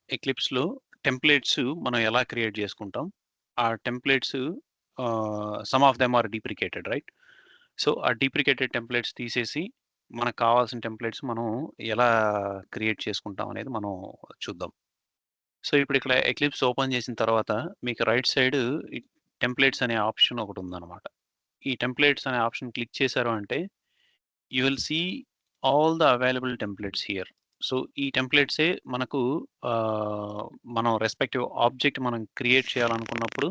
ఎక్లిప్స్‌లో templates మనం ఎలా create చేసుకుంటాం? ఆ templates some of them are deprecated right? So, ఆ డీప్రికేటెడ్ టెంప్లేట్స్ తీసేసి మనకు కావాల్సిన టెంప్లేట్స్ మనం ఎలా క్రియేట్ చేసుకుంటాం అనేది మనం చూద్దాం. సో, ఇప్పుడు ఇక్కడ ఎక్లిప్స్ ఓపెన్ చేసిన తర్వాత మీకు రైట్ సైడ్ ఈ టెంప్లేట్స్ అనే ఆప్షన్ ఒకటుందనమాట. ఈ టెంప్లేట్స్ అనే ఆప్షన్ క్లిక్ చేశారు అంటే you will see all the available templates here. So, ఈ టెంప్లేట్సే మనకు మనం రెస్పెక్టివ్ ఆబ్జెక్ట్ మనం క్రియేట్ చేయాలనుకున్నప్పుడు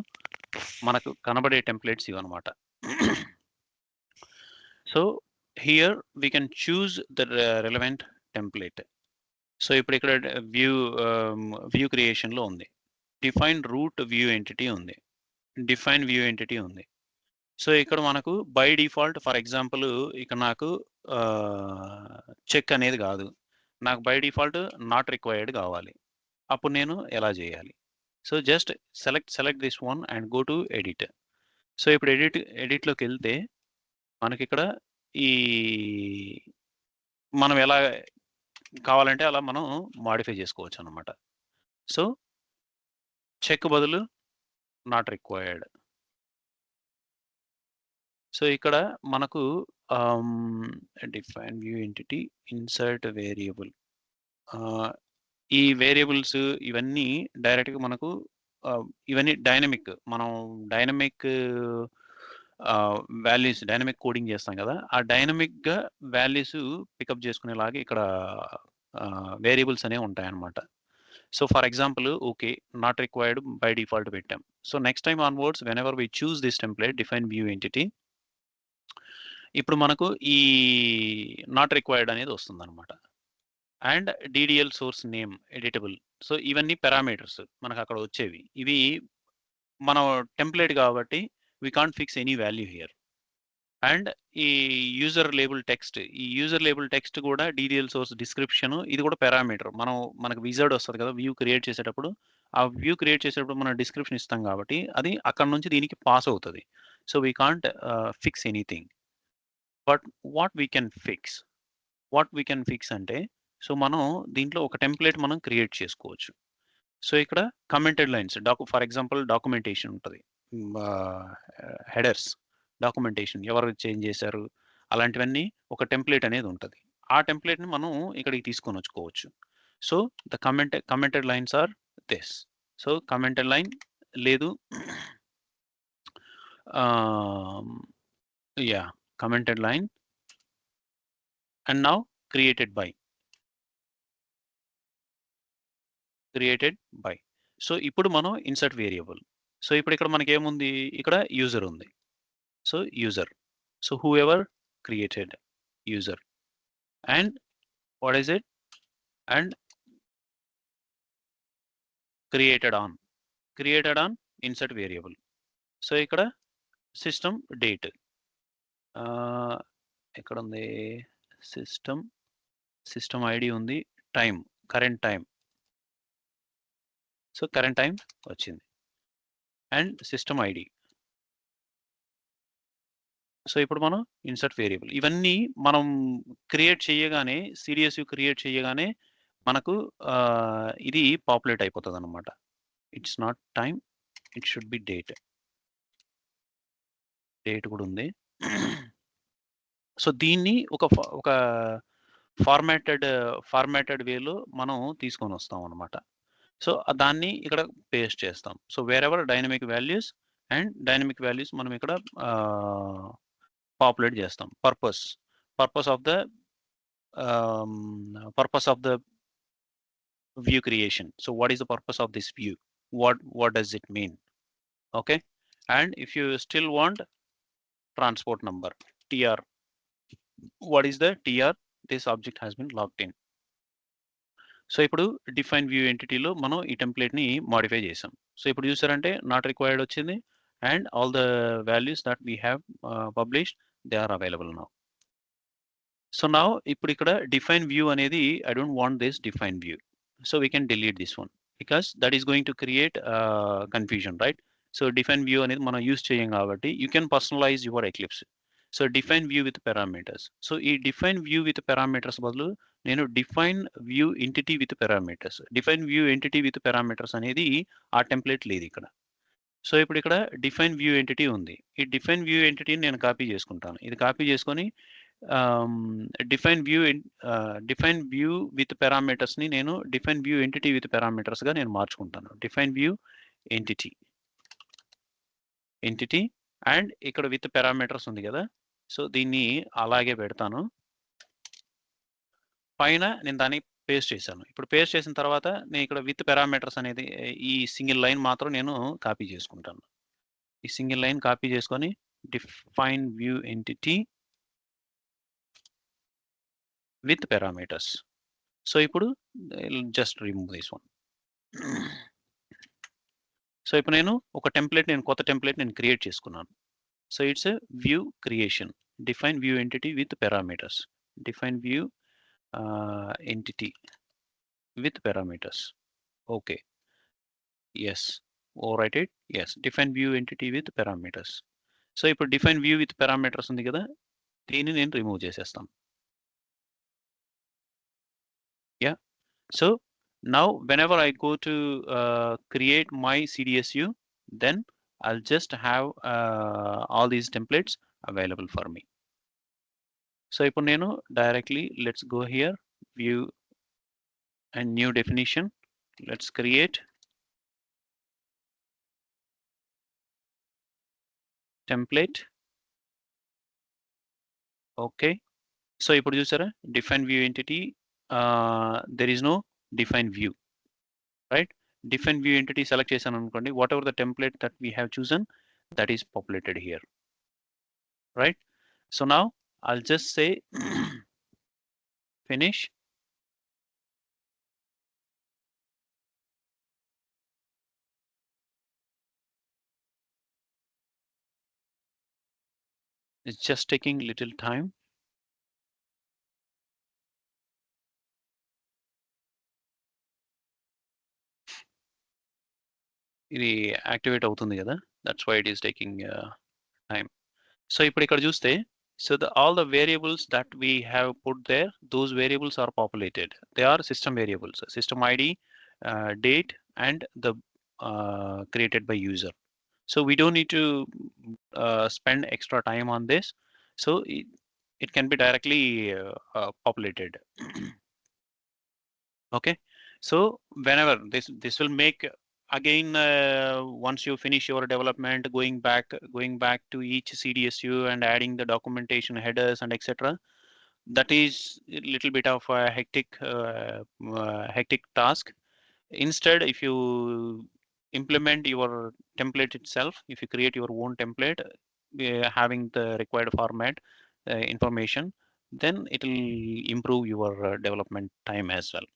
మనకు కనబడే టెంప్లేట్స్ ఇవన్నమాట. So, here we can choose the relevant template. So, ఇప్పుడు ఇక్కడ వ్యూ క్రియేషన్‌లో ఉంది. డిఫైన్ రూట్ వ్యూ ఎంటిటీ ఉంది. డిఫైన్ వ్యూ ఎంటిటీ ఉంది. సో, ఇక్కడ మనకు బై డిఫాల్ట్ ఫర్ ఎగ్జాంపుల్ ఇక్కడ నాకు చెక్ అనేది కాదు. నాకు బై డిఫాల్ట్ నాట్ రిక్వైర్డ్ కావాలి. అప్పుడు నేను ఎలా చేయాలి? So, just select this one and go to edit. So, ఇప్పుడు ఎడిట్‌లోకి వెళ్తే మనకిక్కడ ఈ మనం ఎలా కావాలంటే అలా మనం మోడిఫై చేసుకోవచ్చనమాట. సో, చెక్ బదులు నాట్ రిక్వైర్డ్. సో, ఇక్కడ మనకు define view entity, insert variable. ఈ వేరియబుల్స్ ఇవన్నీ డైరెక్ట్‌గా మనకు ఇవన్నీ డైనమిక్. మనం డైనమిక్ డైనమిక్ కోడింగ్ చేస్తాం కదా! ఆ డైనమిక్‌గా వాల్యూస్ పికప్ చేసుకునేలాగా ఇక్కడ వేరియబుల్స్ అనేవి ఉంటాయన్నమాట. So, for example okay. Not required by default పెట్టాం. So, next time onwards whenever we choose this template define view entity ఇప్పుడు మనకు ఈ నాట్ రిక్వైర్డ్ అనేది వస్తుందన్నమాట. And DDL source name editable. So, ఇవన్నీ పారామీటర్స్ మనకక్కడ వచ్చేవి. ఇవి మనం టెంప్లేట్ కాబట్టి we can't fix any value here. And ఈ యూజర్ లేబుల్ టెక్స్ట్. ఈ యూజర్ లేబుల్ టెక్స్ట్ కూడా డీడీఎల్ సోర్స్ డిస్క్రిప్షన్ ఇది కూడా పారామీటర్. మనకు విజార్డ్ వస్తది కదా! వ్యూ క్రియేట్ చేసేటప్పుడు. ఆ వ్యూ క్రియేట్ చేసేటప్పుడు మనం డిస్క్రిప్షన్ ఇస్తాం కాబట్టి అది అక్కడి నుంచి దీనికి పాస్ అవుతది. So, we can't fix anything. But what we can fix? What we can fix అంటే సో, మనం దీంట్లో ఒక టెంప్లేట్ మనం క్రియేట్ చేసుకోవచ్చు. సో, ఇక్కడ commented lines for example documentation ఉంటది. హెడర్స్, డాక్యుమెంటేషన్ ఎవరు చేంజ్ చేశారు? అలాంటివన్నీ ఒక టెంప్లేట్ అనేది ఉంటది. ఆ టెంప్లేట్‌ని మనం ఇక్కడికి తీసుకొనొచ్చుకోవచ్చు. So, the commented lines are this. So, commented line లేదు ah, yeah! Commented line and now created by. Created by. So, ఇప్పుడు మనం ఇన్సర్ట్ వేరియబుల్. సో, ఇప్పుడు ఇక్కడ మనకేముంది? ఇక్కడ యూజర్ ఉంది. So, user. So, whoever created user and what is it? And created on insert variable. So, ఇక్కడ system date. ఎక్కడుంది? System, system ID ఉంది. Time, current time. So, current time వచ్చింది. And system ID. So, ఇప్పుడు మనం insert variable. ఇవన్నీ మనం create చేయగానే సీడీఎస్‌యు create చేయగానే మనకు ఇది పాపులేట్ అయిపోతదనమాట. It's not time. It should be date. Date కూడా ఉంది. సో, దీన్ని ఒక ఫార్మాటెడ్ వేలో మనం తీసుకొనొస్తామనమాట. సో, దాన్ని ఇక్కడ పేస్ట్ చేస్తాం. So, wherever dynamic values and dynamic values మనం ఇక్కడ పాపులేట్ చేస్తాం. Purpose of the purpose of the view creation. So, what is the purpose of this view? What does it mean? Okay. And if you still want transport number, TR, what is the TR? This object has been logged in. So, ఇప్పుడు define view ఎంటిటీలో మనం ఈ టెంప్లేట్‌ని modify చేసాం. So, ఇప్పుడు చూసారంటే not required వచ్చింది. And all the values that we have published they are available now. So, now ఇప్పుడు ఇక్కడ డిఫైన్ వ్యూ అనేది I don't want this define view. So, we can delete this one. Because that is going to create confusion right? So, define view అనేది మనం use చేయం కాబట్టి you can personalise your eclipse. So, define view with parameters. So, ఈ define view with parameters బదులు నేను define view entity with parameters. Define view entity with parameters అనేది ఆ template లేదు ఇక్కడ. సో ఇప్పుడు ఇక్కడ డిఫైన్ వ్యూ ఎంటిటీ ఉంది. ఈ డిఫైన్ వ్యూ ఎంటిటీని నేను కాపీ చేసుకుంటాను. ఇది కాపీ చేసుకొని డిఫైన్ వ్యూ విత్ పారామీటర్స్ని నేను డిఫైన్ వ్యూ ఎంటిటీ విత్ పారామీటర్స్గా నేను మార్చుకుంటాను. డిఫైన్ వ్యూ ఎంటిటీ అండ్ ఇక్కడ విత్ పారామీటర్స్ ఉంది కదా, సో దీన్ని అలాగే పెడతాను. పైన నేను దాన్ని పేస్ట్ చేశాను. ఇప్పుడు పేస్ట్ చేసిన తర్వాత నేను ఇక్కడ విత్ పారామీటర్స్ అనేది ఈ సింగిల్ లైన్ మాత్రం నేను కాపీ చేసుకుంటాను. ఈ సింగిల్ లైన్ కాపీ చేసుకొని define view entity with parameters. So ఇప్పుడు just remove this one. So ఇప్పుడు నేను కొత్త టెంప్లెట్ నేను క్రియేట్ చేసుకున్నాను. So it's view creation. Define view entity with parameters. Define view entity with parameters. Okay. Yes. Overwrite it. Yes. Define view entity with parameters. So ఇప్పుడు define view with parameters ఉంది కదా, దీన్ని నేను remove చేసేస్తాను. Yeah. So now whenever I go to create my CDSU, then I'll just have all these templates available for me. So ఇప్పుడు నేను directly, let's go here, view and new definition. Let's create template. Okay. So ఇప్పుడు చూసారా, define view entity, there is no define view, right? Define view entity select చేశాను అనుకోండి, whatever the template that we have chosen, that is populated here, right? So now I'll just say finish. It's just taking little time. ఇది activate అవుతుంది కదా, that's why it is taking time. So ఇప్పుడు ఇక్కడ చూస్తే, so all the variables that we have put there, those variables are populated. They are system variables, system ID, date, and the created by user. So we don't need to spend extra time on this. So it can be directly populated. Okay. So whenever this will make, again, once you finish your development, going back to each CDSU and adding the documentation headers and etc., that is a little bit of a hectic task. Instead, if you implement your template itself, if you create your own template having the required format information, then it will improve your development time as well.